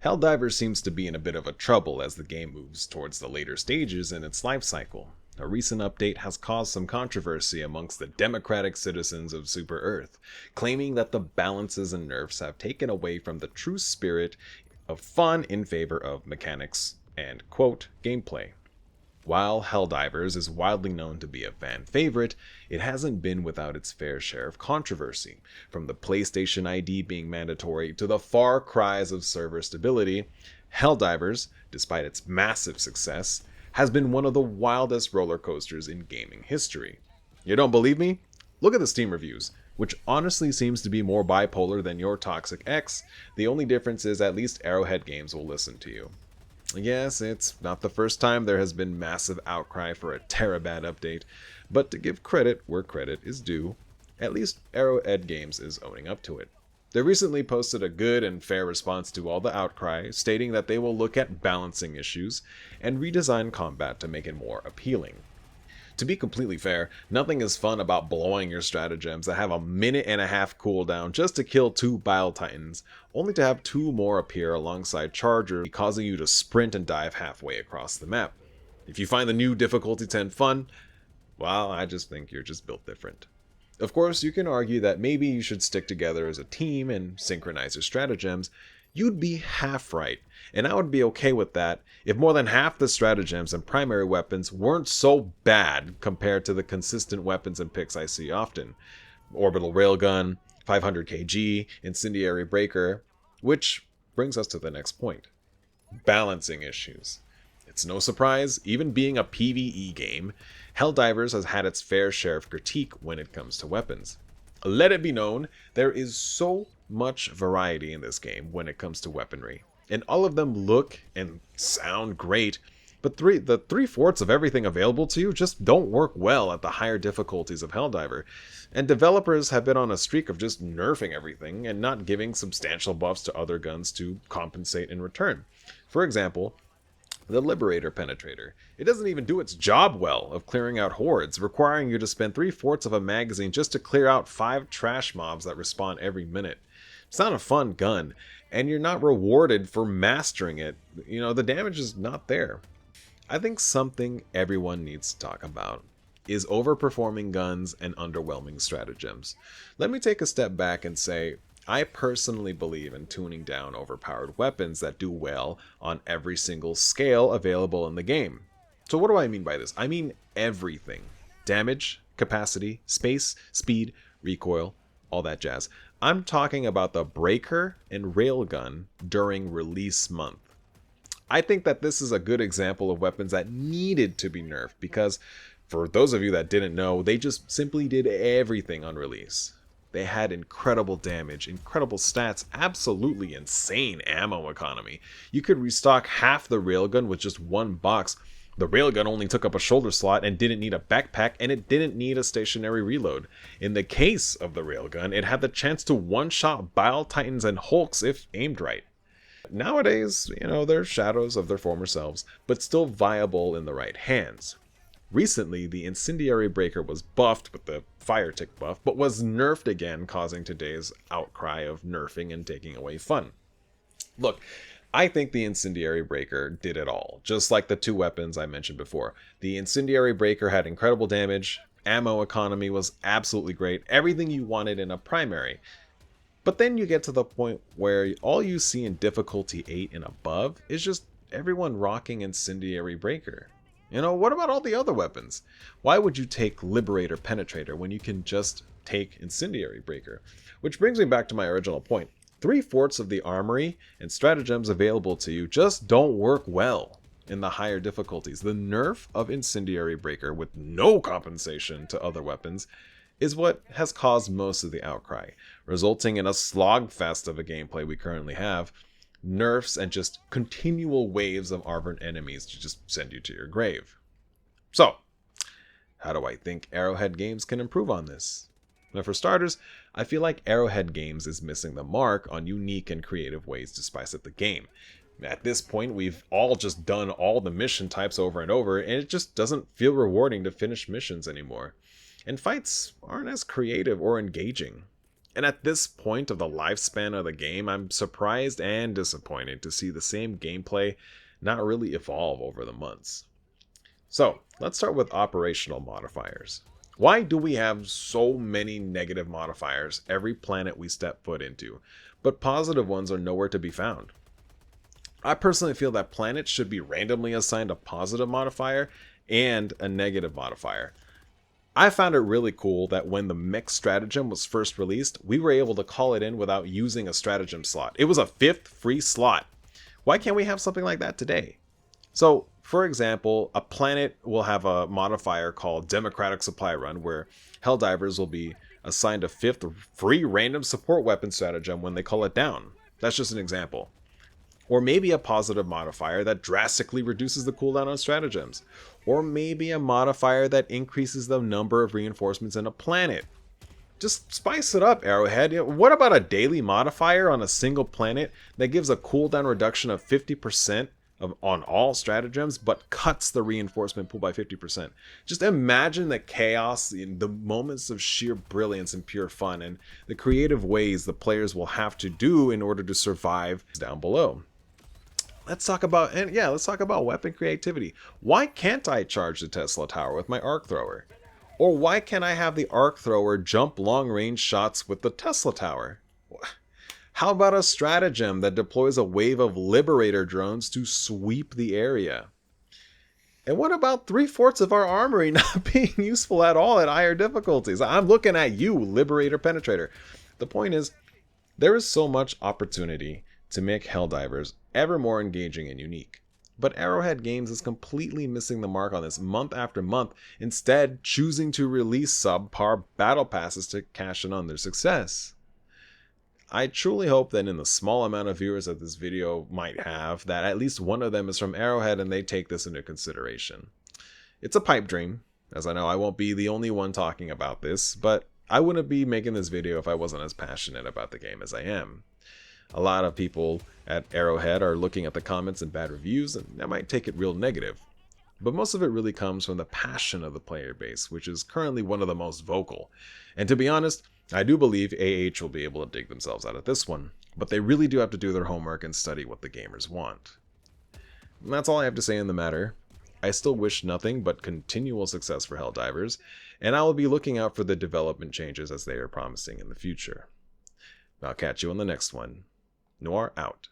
Helldivers seems to be in a bit of a trouble as the game moves towards the later stages in its life cycle. A recent update has caused some controversy amongst the democratic citizens of Super Earth, claiming that the balances and nerfs have taken away from the true spirit of fun in favor of mechanics and, quote, gameplay. While Helldivers is widely known to be a fan favorite, it hasn't been without its fair share of controversy, from the PlayStation ID being mandatory to the far cries of server stability. Helldivers, despite its massive success, has been one of the wildest roller coasters in gaming history. You don't believe me? Look at the Steam reviews, which honestly seems to be more bipolar than your Toxic X. The only difference is at least Arrowhead Games will listen to you. Yes, it's not the first time there has been massive outcry for a Terabad update, but to give credit where credit is due, at least Arrowhead Games is owning up to it. They recently posted a good and fair response to all the outcry, stating that they will look at balancing issues and redesign combat to make it more appealing. To be completely fair, nothing is fun about blowing your stratagems that have a minute-and-a-half cooldown just to kill 2 Bile Titans, only to have 2 more appear alongside chargers, causing you to sprint and dive halfway across the map. If you find the new difficulty 10 fun, well, I just think you're just built different. Of course, you can argue that maybe you should stick together as a team and synchronize your stratagems. You'd be half right, and I would be okay with that if more than half the stratagems and primary weapons weren't so bad compared to the consistent weapons and picks I see often. Orbital Railgun, 500 kg, Incendiary Breaker, which brings us to the next point. Balancing issues. It's no surprise, even being a PvE game, Helldivers has had its fair share of critique when it comes to weapons. Let it be known, there is so much variety in this game when it comes to weaponry, and all of them look and sound great, but the 3/4 of everything available to you just don't work well at the higher difficulties of Helldiver, and developers have been on a streak of just nerfing everything and not giving substantial buffs to other guns to compensate in return. For example, the Liberator Penetrator. It doesn't even do its job well of clearing out hordes, requiring you to spend 3/4 of a magazine just to clear out 5 trash mobs that respawn every minute. It's not a fun gun, and you're not rewarded for mastering it. The damage is not there. I think something everyone needs to talk about is overperforming guns and underwhelming stratagems. Let me take a step back and say, I personally believe in tuning down overpowered weapons that do well on every single scale available in the game. So what do I mean by this? I mean everything. Damage, capacity, space, speed, recoil, all that jazz. I'm talking about the breaker and railgun during release month. I think that this is a good example of weapons that needed to be nerfed because, for those of you that didn't know, they just simply did everything on release. They had incredible damage, incredible stats, absolutely insane ammo economy. You could restock half the railgun with just 1 box. The railgun only took up a shoulder slot and didn't need a backpack, and it didn't need a stationary reload. In the case of the railgun, it had the chance to one-shot Bile Titans and Hulks if aimed right. Nowadays, they're shadows of their former selves, but still viable in the right hands. Recently, the Incendiary Breaker was buffed with the Fire Tick buff, but was nerfed again, causing today's outcry of nerfing and taking away fun. Look, I think the Incendiary Breaker did it all, just like the 2 weapons I mentioned before. The Incendiary Breaker had incredible damage, ammo economy was absolutely great, everything you wanted in a primary. But then you get to the point where all you see in difficulty 8 and above is just everyone rocking Incendiary Breaker. What about all the other weapons? Why would you take Liberator Penetrator when you can just take Incendiary Breaker? Which brings me back to my original point. 3/4 of the armory and stratagems available to you just don't work well in the higher difficulties. The nerf of Incendiary Breaker with no compensation to other weapons is what has caused most of the outcry, resulting in a slogfest of a gameplay we currently have. Nerfs and just continual waves of armored enemies to just send you to your grave. So, how do I think Arrowhead Games can improve on this? Now, for starters, I feel like Arrowhead Games is missing the mark on unique and creative ways to spice up the game. At this point, we've all just done all the mission types over and over, and it just doesn't feel rewarding to finish missions anymore. And fights aren't as creative or engaging. And at this point of the lifespan of the game, I'm surprised and disappointed to see the same gameplay not really evolve over the months. So, let's start with operational modifiers. Why do we have so many negative modifiers every planet we step foot into, but positive ones are nowhere to be found? I personally feel that planets should be randomly assigned a positive modifier and a negative modifier. I found it really cool that when the mech stratagem was first released, we were able to call it in without using a stratagem slot. It was a 5th free slot. Why can't we have something like that today? So, for example, a planet will have a modifier called Democratic Supply Run, where Helldivers will be assigned a 5th free random support weapon stratagem when they call it down. That's just an example. Or maybe a positive modifier that drastically reduces the cooldown on stratagems. Or maybe a modifier that increases the number of reinforcements in a planet. Just spice it up, Arrowhead. What about a daily modifier on a single planet that gives a cooldown reduction of 50% on all stratagems, but cuts the reinforcement pool by 50%? Just imagine the chaos, the moments of sheer brilliance and pure fun, and the creative ways the players will have to do in order to survive down below. Let's talk about weapon creativity. Why can't I charge the Tesla Tower with my arc thrower? Or why can't I have the arc thrower jump long range shots with the Tesla Tower? How about a stratagem that deploys a wave of Liberator drones to sweep the area? And what about 3/4 of our armory not being useful at all at higher difficulties? I'm looking at you, Liberator Penetrator. The point is, there is so much opportunity to make Helldivers ever more engaging and unique. But Arrowhead Games is completely missing the mark on this month after month, instead choosing to release subpar battle passes to cash in on their success. I truly hope that in the small amount of viewers that this video might have, that at least one of them is from Arrowhead and they take this into consideration. It's a pipe dream, as I know I won't be the only one talking about this, but I wouldn't be making this video if I wasn't as passionate about the game as I am. A lot of people at Arrowhead are looking at the comments and bad reviews, and that might take it real negative. But most of it really comes from the passion of the player base, which is currently one of the most vocal. And to be honest, I do believe AH will be able to dig themselves out of this one, but they really do have to do their homework and study what the gamers want. And that's all I have to say in the matter. I still wish nothing but continual success for Helldivers, and I will be looking out for the development changes as they are promising in the future. I'll catch you on the next one. Noir out.